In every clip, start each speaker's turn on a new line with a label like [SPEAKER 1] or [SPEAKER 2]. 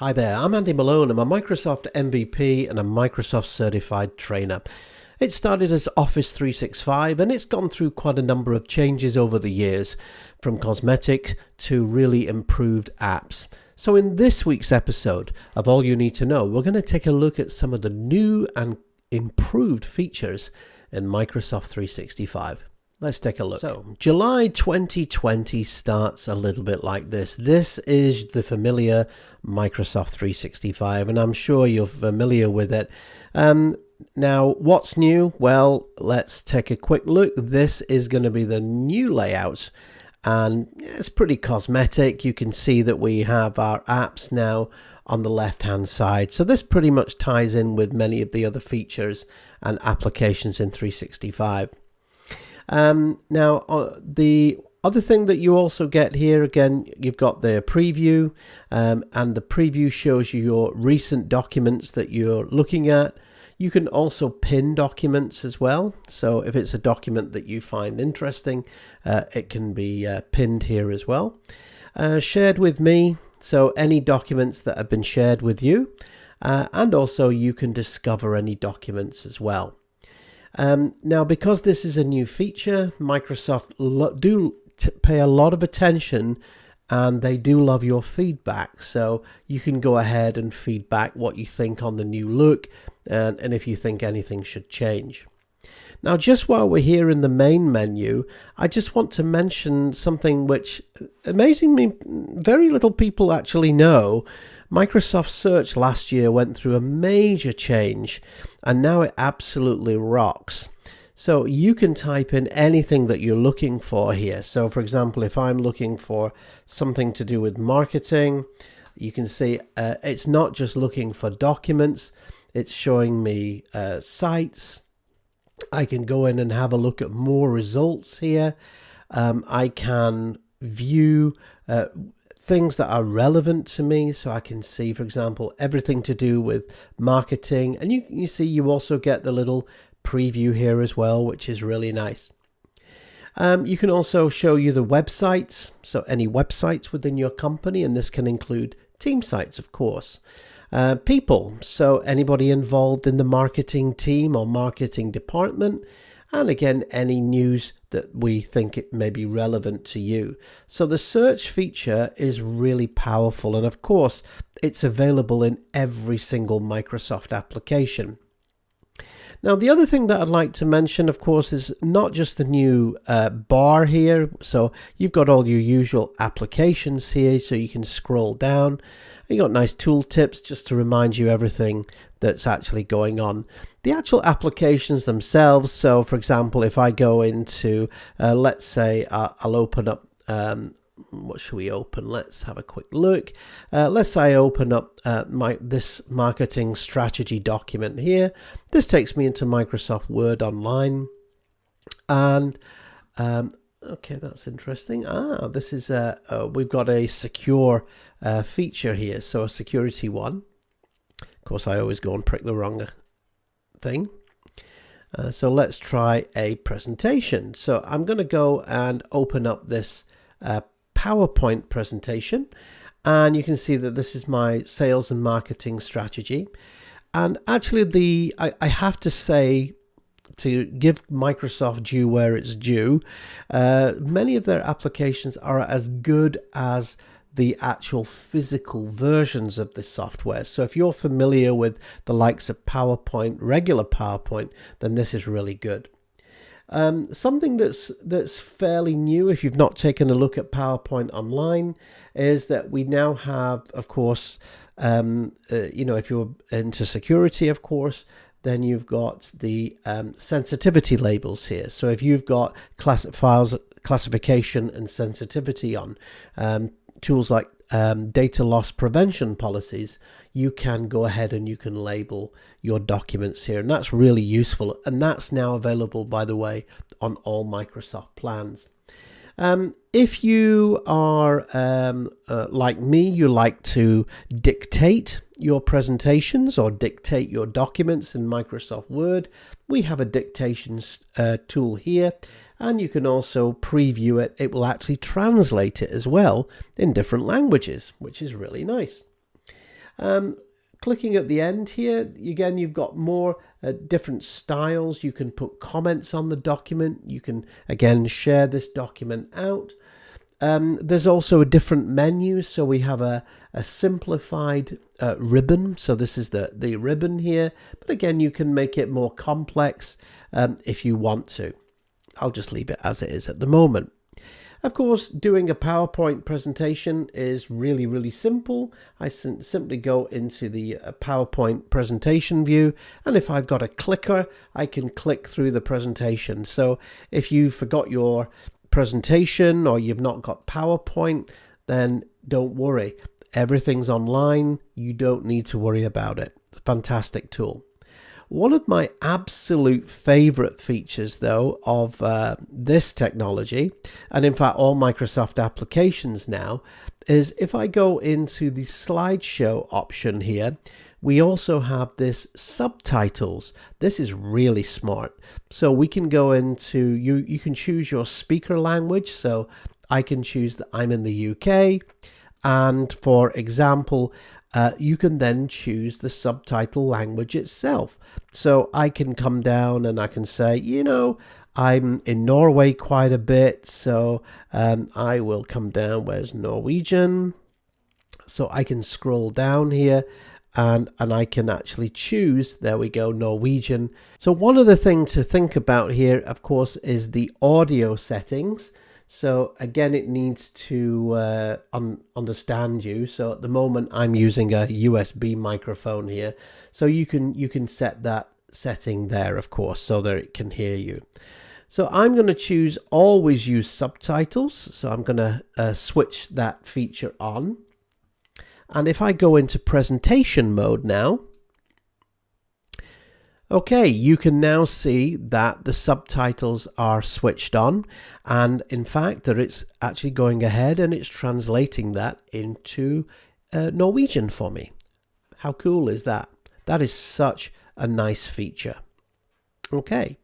[SPEAKER 1] Hi there, I'm Andy Malone. I'm a Microsoft MVP and a Microsoft certified trainer. It started as Office 365 and it's gone through quite a number of changes over the years, from cosmetic to really improved apps. So in this week's episode of All You Need to Know, we're going to take a look at some of the new and improved features in Microsoft 365. Let's take a look. So, July 2020 starts a little bit like this. This is the familiar Microsoft 365, and I'm sure you're familiar with it. Now, what's new? Well, let's take a quick look. This is going to be the new layout, and it's pretty cosmetic. You can see that we have our apps now on the left-hand side. So this pretty much ties in with many of the other features and applications in 365. Now, the other thing that you also get here, again, you've got the preview, and the preview shows you your recent documents that you're looking at. You can also pin documents as well. So if it's a document that you find interesting, it can be pinned here as well. Shared with me, so any documents that have been shared with you, and also you can discover any documents as well. Now, because this is a new feature, Microsoft do pay a lot of attention, and they do love your feedback. So you can go ahead and feedback what you think on the new look, and if you think anything should change. Now, just while we're here in the main menu, I just want to mention something which, amazingly, very little people actually know. Microsoft Search last year went through a major change, and now it absolutely rocks. So you can type in anything that you're looking for here. So for example, if I'm looking for something to do with marketing, you can see it's not just looking for documents, it's showing me sites. I can go in and have a look at more results here. I can view things that are relevant to me, so I can see, for example, everything to do with marketing, and you see you also get the little preview here as well, which is really nice. You can also show you the websites, so any websites within your company, and this can include team sites, of course. People, so anybody involved in the marketing team or marketing department, and again, any news that we think it may be relevant to you. So the search feature is really powerful, and of course, it's available in every single Microsoft application. Now, the other thing that I'd like to mention, of course, is not just the new bar here. So you've got all your usual applications here, so you can scroll down. You got nice tool tips just to remind you everything that's actually going on. The actual applications themselves, so for example, if I go into, let's say I'll open up, what should we open? Let's have a quick look. Let's say I open up this marketing strategy document here. This takes me into Microsoft Word Online, and okay, that's interesting. This is we've got a secure feature here, so a security one. Of course, I always go and prick the wrong thing. So let's try a presentation. So I'm going to go and open up this PowerPoint presentation, and you can see that this is my sales and marketing strategy. And actually, I have to say, to give Microsoft due where it's due, many of their applications are as good as the actual physical versions of the software. So if you're familiar with the likes of PowerPoint, regular PowerPoint, then this is really good. Something that's fairly new, if you've not taken a look at PowerPoint Online, is that we now have, of course, if you're into security, of course, then you've got the sensitivity labels here. So if you've got files classification and sensitivity on, tools like data loss prevention policies, you can go ahead and you can label your documents here, and that's really useful, and that's now available, by the way, on all Microsoft plans. If you are like me, you like to dictate your presentations or dictate your documents in Microsoft Word, we have a dictation tool here, and you can also preview it. It will actually translate it as well in different languages, which is really nice. Clicking at the end here, again, you've got more different styles. You can put comments on the document. You can, again, share this document out. There's also a different menu. So we have a simplified ribbon. So this is the ribbon here. But again, you can make it more complex if you want to. I'll just leave it as it is at the moment. Of course, doing a PowerPoint presentation is really, really simple. I simply go into the PowerPoint presentation view, and if I've got a clicker, I can click through the presentation. So if you forgot your presentation or you've not got PowerPoint, then don't worry. Everything's online. You don't need to worry about it. It's a fantastic tool. One of my absolute favorite features, though, of this technology, and in fact all Microsoft applications now, is if I go into the slideshow option here, we also have this subtitles. This is really smart. So we can go into, you can choose your speaker language. So I can choose that I'm in the UK. And for example, you can then choose the subtitle language itself. So I can come down and I can say, I'm in Norway quite a bit, so I will come down. Where's Norwegian? So I can scroll down here and I can actually choose, there we go, Norwegian. So one of the things to think about here, of course, is the audio settings. So again, it needs to understand you. So at the moment, I'm using a USB microphone here. So you can set that setting there, of course, so that it can hear you. So I'm going to choose always use subtitles. So I'm going to switch that feature on. And if I go into presentation mode now, okay, you can now see that the subtitles are switched on, and in fact that it's actually going ahead and it's translating that into Norwegian for me. How cool is that? That is such a nice feature. Okay,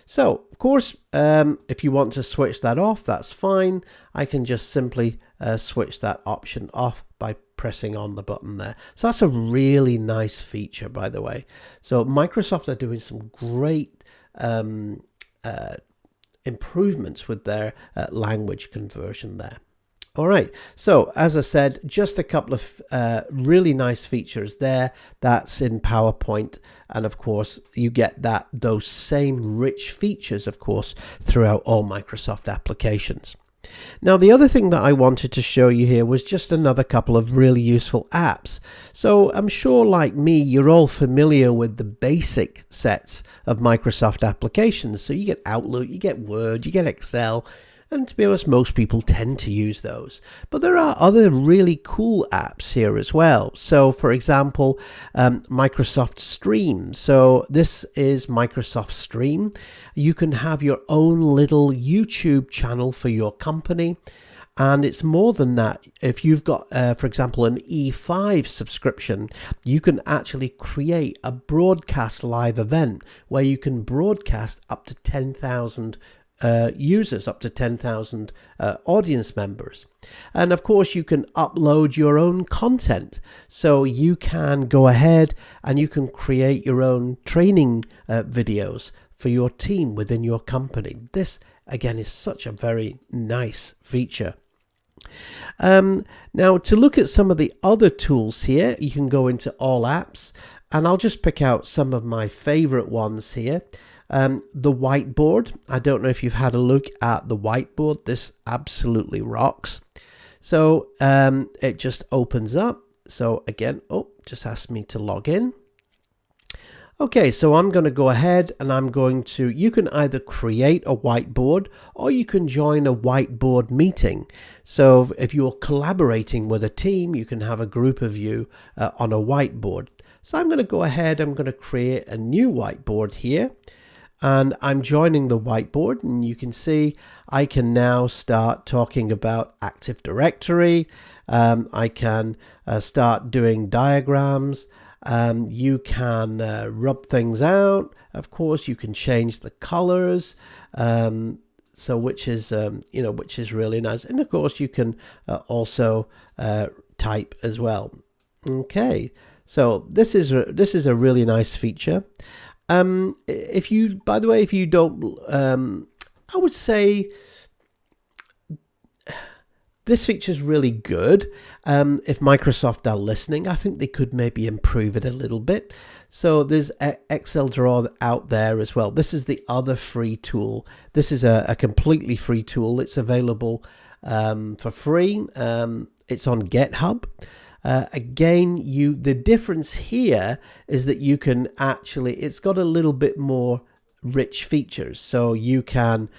[SPEAKER 1] so of course, if you want to switch that off, that's fine. I can just simply switch that option off by pressing on the button there. So that's a really nice feature, by the way. So Microsoft are doing some great improvements with their language conversion there. All right, so as I said, just a couple of really nice features there. That's in PowerPoint, and of course you get those same rich features, of course, throughout all Microsoft applications. Now, the other thing that I wanted to show you here was just another couple of really useful apps. So I'm sure, like me, you're all familiar with the basic sets of Microsoft applications. So you get Outlook, you get Word, you get Excel, and to be honest, most people tend to use those. But there are other really cool apps here as well. So for example, Microsoft Stream. So this is Microsoft Stream. You can have your own little YouTube channel for your company. And it's more than that. If you've got, for example, an E5 subscription, you can actually create a broadcast live event where you can broadcast up to 10,000 users, up to 10,000 audience members. And of course, you can upload your own content. So you can go ahead and you can create your own training videos for your team within your company. This, again, is such a very nice feature. Now, to look at some of the other tools here, you can go into All Apps, and I'll just pick out some of my favorite ones here. The whiteboard. I don't know if you've had a look at the whiteboard. This absolutely rocks. So it just opens up. So again, just asked me to log in. Okay, so I'm going to go ahead and I'm going to, you can either create a whiteboard or you can join a whiteboard meeting. So if you're collaborating with a team, you can have a group of you on a whiteboard. So I'm going to go ahead, I'm going to create a new whiteboard here. And I'm joining the whiteboard, and you can see I can now start talking about Active Directory. I can start doing diagrams. You can rub things out. Of course, you can change the colors. So which is which is really nice. And of course, you can also type as well. Okay, so this is a really nice feature. If you, by the way, if you don't, I would say this feature is really good. If Microsoft are listening, I think they could maybe improve it a little bit. So there's Excel Draw out there as well. This is the other free tool. This is a completely free tool. It's available for free. It's on GitHub. Again, the difference here is that you can actually, it's got a little bit more rich features, so you can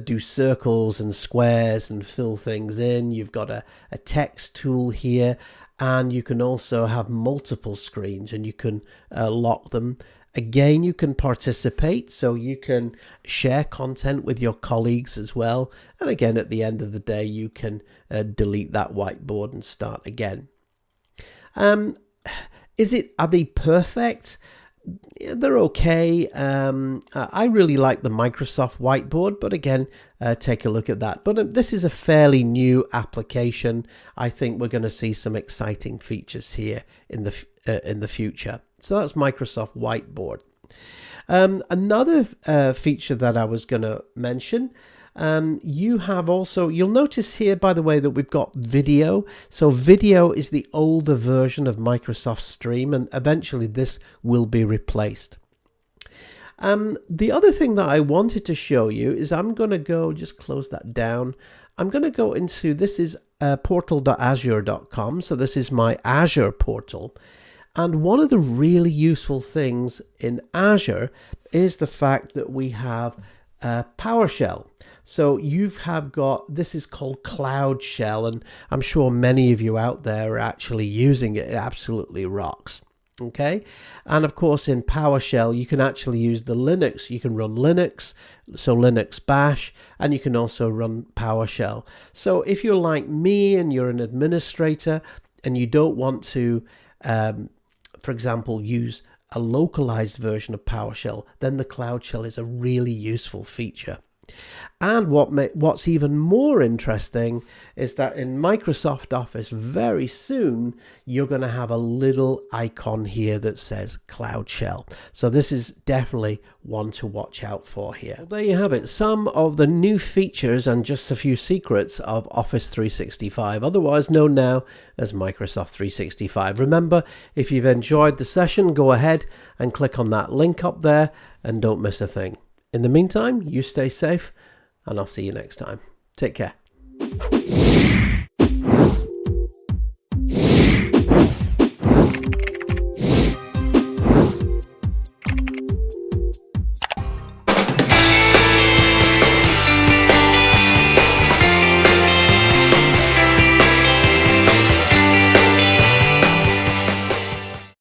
[SPEAKER 1] do circles and squares and fill things in. You've got a text tool here, and you can also have multiple screens and you can lock them. Again, you can participate, so you can share content with your colleagues as well, and again at the end of the day you can delete that whiteboard and start again. Are they perfect? They're okay. I really like the Microsoft whiteboard, but again, take a look at that. But this is a fairly new application. I think we're going to see some exciting features here in the future. So that's Microsoft Whiteboard. Another feature that I was going to mention, you have also, you'll notice here, by the way, that we've got video. So video is the older version of Microsoft Stream, and eventually this will be replaced. The other thing that I wanted to show you is I'm going to go, just close that down. I'm going to go into, this is portal.azure.com. So this is my Azure portal. And one of the really useful things in Azure is the fact that we have PowerShell. So this is called Cloud Shell, and I'm sure many of you out there are actually using it. It absolutely rocks. Okay, and of course in PowerShell you can actually use the Linux. You can run Linux, so Linux Bash, and you can also run PowerShell. So if you're like me and you're an administrator and you don't want to for example, use a localized version of PowerShell, then the Cloud Shell is a really useful feature. And what's even more interesting is that in Microsoft Office very soon you're going to have a little icon here that says Cloud Shell. So this is definitely one to watch out for here. Well, there you have it, some of the new features and just a few secrets of Office 365, otherwise known now as Microsoft 365. Remember, if you've enjoyed the session, go ahead and click on that link up there and don't miss a thing. In the meantime, you stay safe, and I'll see you next time. Take care.